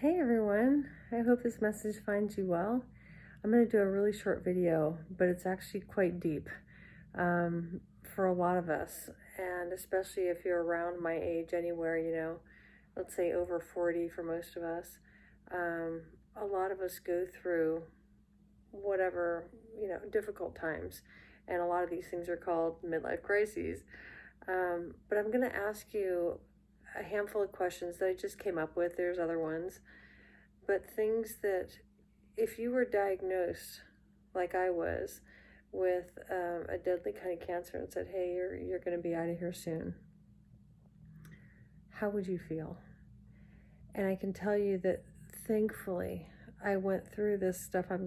Hey everyone, I hope this message finds you well. I'm going to do a really short video, but it's actually quite deep for a lot of us, and especially if you're around my age anywhere, let's say over 40 for most of us. A lot of us go through whatever, difficult times, and a lot of these things are called midlife crises. But I'm going to ask you a handful of questions that I just came up with. There's other ones, but things that if you were diagnosed like I was with a deadly kind of cancer and said, hey, you're going to be out of here soon, how would you feel? And I can tell you that thankfully I went through this stuff. There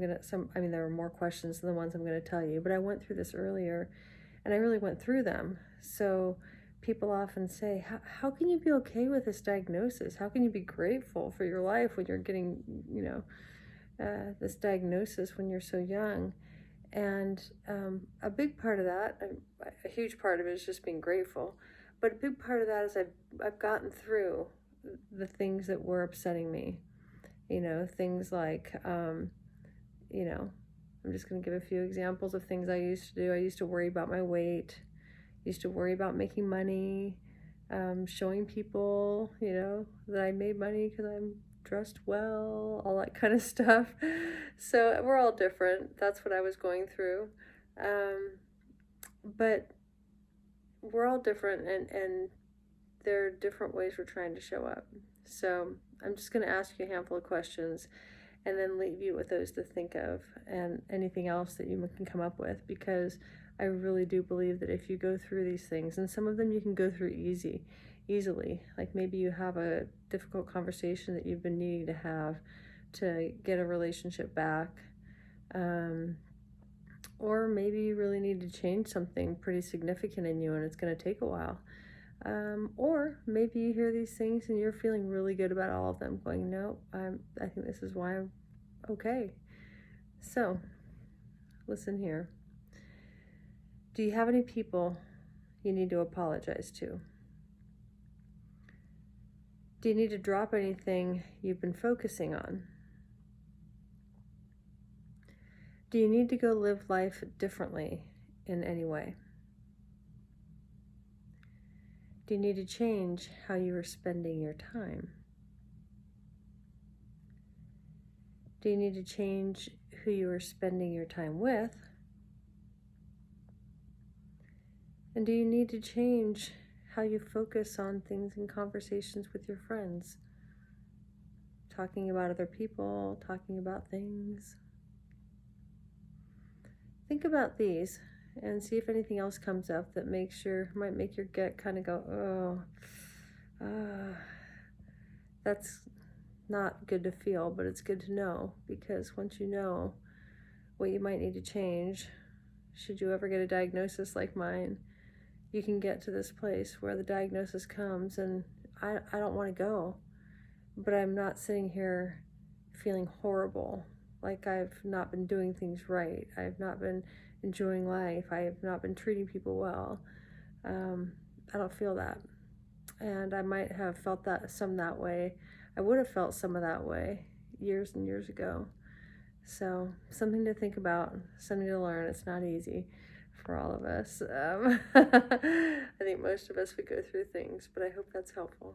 were more questions than the ones I'm going to tell you, but I went through this earlier and I really went through them. So people often say, how can you be okay with this diagnosis? How can you be grateful for your life when you're getting, this diagnosis when you're so young? And a big part of that, a huge part of it is just being grateful. But a big part of that is I've gotten through the things that were upsetting me. Things like, I'm just going to give a few examples of things I used to do. I used to worry about my weight, used to worry about making money, showing people, that I made money because I'm dressed well, all that kind of stuff. So we're all different. That's what I was going through. But we're all different, and there are different ways we're trying to show up. So I'm just going to ask you a handful of questions and then leave you with those to think of and anything else that you can come up with, because I really do believe that if you go through these things, and some of them you can go through easily, like maybe you have a difficult conversation that you've been needing to have to get a relationship back, or maybe you really need to change something pretty significant in you and it's going to take a while. Or maybe you hear these things and you're feeling really good about all of them, going, no, I think this is why I'm okay. So, listen here. Do you have any people you need to apologize to? Do you need to drop anything you've been focusing on? Do you need to go live life differently in any way? Do you need to change how you are spending your time? Do you need to change who you are spending your time with? And do you need to change how you focus on things in conversations with your friends? Talking about other people, talking about things. Think about these and see if anything else comes up that might make your gut kind of go, that's not good to feel, but it's good to know, because once you know what you might need to change, should you ever get a diagnosis like mine, you can get to this place where the diagnosis comes and I don't want to go, but I'm not sitting here feeling horrible, like I've not been doing things right. I've not been enjoying life. I have not been treating people well. I don't feel that. And I might have felt that way. I would have felt some of that way years and years ago. So something to think about, something to learn. It's not easy for all of us. I think most of us would go through things, but I hope that's helpful.